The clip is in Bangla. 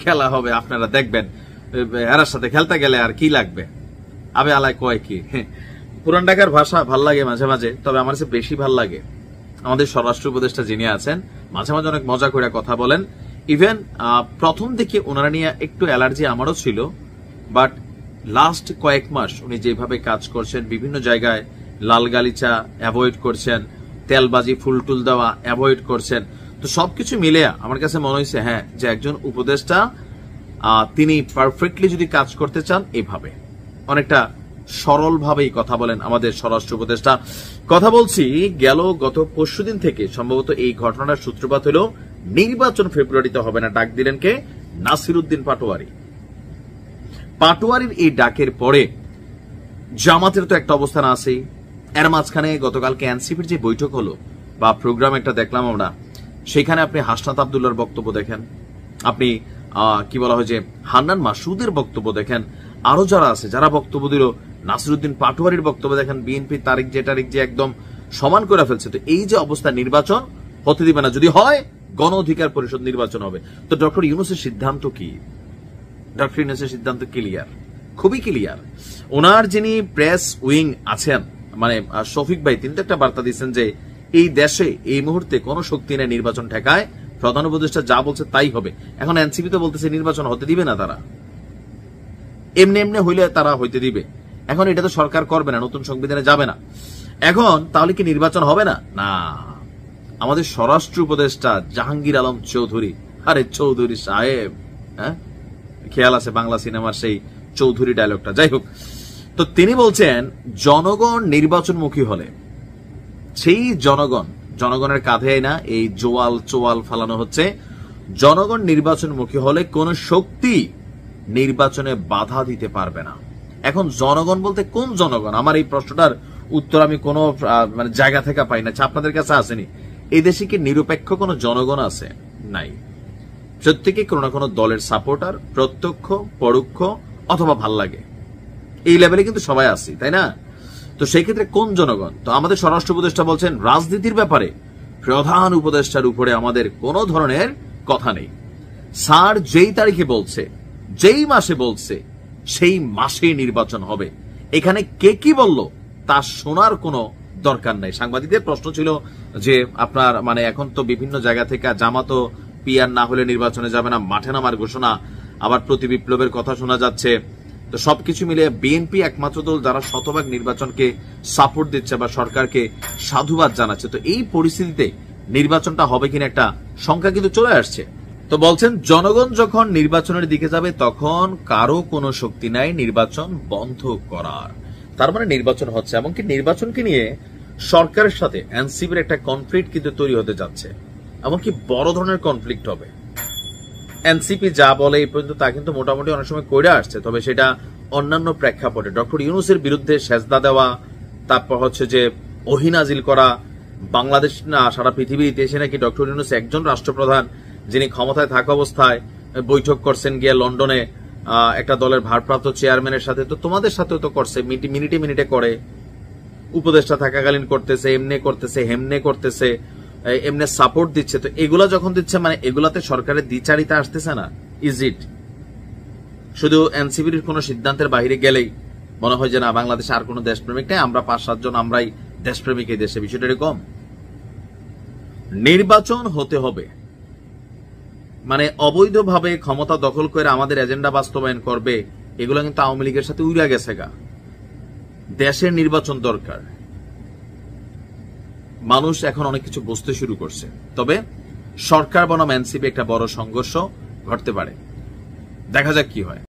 খেলা হবে, আপনারা দেখবেন। এর সাথে খেলতে গেলে আর কি লাগবে, আবে আলায় কয় কি। পুরান ঢাকার ভাষা ভাল লাগে মাঝে মাঝে, তবে আমার কাছে বেশি ভাল লাগে আমাদের স্বরাষ্ট্র উপদেষ্টা যিনি আছেন, মাঝে মাঝে অনেক মজা করে কথা বলেন। ইভেন প্রথম দিকে ওনারা নিয়ে একটু অ্যালার্জি আমারও ছিল, বাট লাস্ট কয়েক মাস উনি যেভাবে কাজ করছেন, বিভিন্ন জায়গায় লাল গালিচা অ্যাভয়েড করছেন, তেলবাজি ফুলটুল দেওয়া অ্যাভয়েড করছেন, তো সবকিছু মিলে আমার কাছে মনে হয়েছে হ্যাঁ, যে একজন উপদেষ্টা তিনি পারফেক্টলি যদি কাজ করতে চান এভাবে অনেকটা সরল ভাবেই কথা বলেন আমাদের স্বরাষ্ট্র উপদেষ্টা। কথা বলছি গত পরশুদিন থেকে সম্ভবত এই ঘটনার সূত্রপাত হলো নির্বাচন ফেব্রুয়ারিতে হবে না ডাক দিলেন কে? নাসির উদ্দিন পাটোয়ারি। পাটোয়ারির এই ডাকের পরে জামাতের তো একটা অবস্থান আছেই, এর মাঝখানে গতকালকে এনসিপির যে বৈঠক হলো বা প্রোগ্রাম একটা দেখলাম আমরা, সেখানে আপনি হাসনাত আব্দুল্লাহর বক্তব্য দেখেন, আপনি কি বলা হয় যে হান্নান মাসুদের বক্তব্য দেখেন, আরো যারা আছে যারা বক্তব্য দিল, নাসির উদ্দিন পাটোয়ারির বক্তব্য দেখেন, বিএনপি তারিখ যে একদম সমান করে ফেলছে। তো এই যে অবস্থা, নির্বাচন হতে দিবে না, যদি হয় গণ অধিকার পরিষদ নির্বাচন হবে। তো ডক্টর ইউনূসের সিদ্ধান্ত কি? ডক্টর ইউনূসের সিদ্ধান্ত ক্লিয়ার, খুবই ক্লিয়ার। ওনার যিনি প্রেস উইং আছেন মানে শফিক ভাই, তিনি তো একটা বার্তা দিচ্ছেন যে এই দেশে এই মুহূর্তে কোন শক্তি নেই নির্বাচন ঠেকায়, প্রধান উপদেষ্টা যা বলছে তাই হবে। এখন এনসিপি তো বলতেছে নির্বাচন হতে দিবে না, তারা এমনি এমনি হইলে তারা হইতে দিবে। এখন এটা তো সরকার করবে না, নতুন সংবিধানে যাবে না। এখন তাহলে কি নির্বাচন হবে না? না, আমাদের স্বরাষ্ট্র উপদেষ্টা জাহাঙ্গীর আলম চৌধুরী, আরে চৌধুরী সাহেব, হ্যাঁ খেয়াল আছে বাংলা সিনেমার সেই চৌধুরী ডায়লগটা, যাই হোক। তো তিনি বলছেন জনগণ নির্বাচনমুখী হলে সেই জনগণের কাঁধে না এই চোয়াল ফালানো হচ্ছে। জনগণ নির্বাচনমুখী হলে কোন শক্তি নির্বাচনে বাধা দিতে পারবে না। এখন জনগণ বলতে কোন জনগণ? আমার এই প্রশ্নটার উত্তর আমি কোন মানে জায়গা থেকে পাই না, আপনাদের কাছে আসেনি। এই দেশে কি নিরপেক্ষ কোন জনগণ আছে? নাই। প্রত্যেকে কোনো না কোনো দলের সাপোর্টার, প্রত্যক্ষ পরোক্ষ অথবা ভাল লাগে, এই লেভেলে কিন্তু সবাই আসি, তাই না? তো সেই ক্ষেত্রে কোন জনগণ? তো আমাদের স্বরাষ্ট্র উপদেষ্টা বলছেন রাজনীতির ব্যাপারে প্রধান উপদেষ্টার উপরে আমাদের কোনো ধরনের কথা নেই। স্যার যেই তারিখে বলছে, যেই মাসে বলছে, সেই মাসেই নির্বাচন হবে। এখানে কে কি বলল তা শোনার কোনো দরকার নাই। সাংবাদিকদের প্রশ্ন ছিল যে আপনার মানে এখন তো বিভিন্ন জায়গা থেকে জামাত পিআর না হলে নির্বাচনে যাবে না, মাঠে নামার ঘোষণা, আবার প্রতি বিপ্লবের কথা শোনা যাচ্ছে। তো সবকিছু মিলে বিএনপি একমাত্র দল যারা শতভাগ নির্বাচনকে সাপোর্ট দিচ্ছে বা সরকারকে সাধুবাদ জানাচ্ছে। তো এই পরিস্থিতিতে নির্বাচনটা হবে কিনা একটা সংখ্যা কিন্তু চলে আসছে। তো বলছেন জনগণ যখন নির্বাচনের দিকে যাবে তখন কারো কোনো শক্তি নাই নির্বাচন বন্ধ করার। তার মানে নির্বাচন হচ্ছে, এমনকি নির্বাচনকে নিয়ে সরকারের সাথে এনসিপির একটা কনফ্লিক্ট কিন্তু তৈরি হতে যাচ্ছে, এমনকি বড় ধরনের কনফ্লিক্ট হবে। এনসিপি যা বলে এই পর্যন্ত তা কিন্তু মোটামুটি অনেক সময় করে আসছে, তবে সেটা অন্যান্য প্রেক্ষাপটে। ডক্টর ইউনূসের বিরুদ্ধে সেজদা দেওয়া, তারপর হচ্ছে যে ওহিনাজিল করা, বাংলাদেশ না সারা পৃথিবীর ইতিহাসে নাকি ডক্টর ইউনূস একজন রাষ্ট্রপ্রধান যিনি ক্ষমতায় থাকা অবস্থায় বৈঠক করছেন গিয়ে লন্ডনে একটা দলের ভারপ্রাপ্ত চেয়ারম্যানের সাথে। তো তোমাদের সাথেও তো করছে, মিনিটে মিনিটে করে, উপদেষ্টা থাকাকালীন করতেছে, এমনে করতেছে, হেমনে করতেছে, এমনি সাপোর্ট দিচ্ছে। তো এগুলা যখন দিচ্ছে মানে এগুলাতে সরকারের দ্বিচারিতা আসতেছে না? Is it? শুধু এনসিপির কোন সিদ্ধান্তের বাইরে গেলেই মনে হয় যে না বাংলাদেশে আর কোন দেশপ্রেমিক নেই, আমরা 5-7 জন আমরাই দেশপ্রেমিক এই দেশে। বিষয়টা এরকম। নির্বাচন হতে হবে মানে অবৈধভাবে ক্ষমতা দখল করে আমাদের এজেন্ডা বাস্তবায়ন করবে, এগুলো কিন্তু আওয়ামী লীগের সাথে উড়া গেছে গা। দেশের নির্বাচন দরকার। মানুষ এখন অনেক কিছু বুঝতে শুরু করছে, তবে সরকার বনাম এনসিপি একটা বড় সংঘর্ষ ঘটতে পারে। দেখা যাক কি হয়।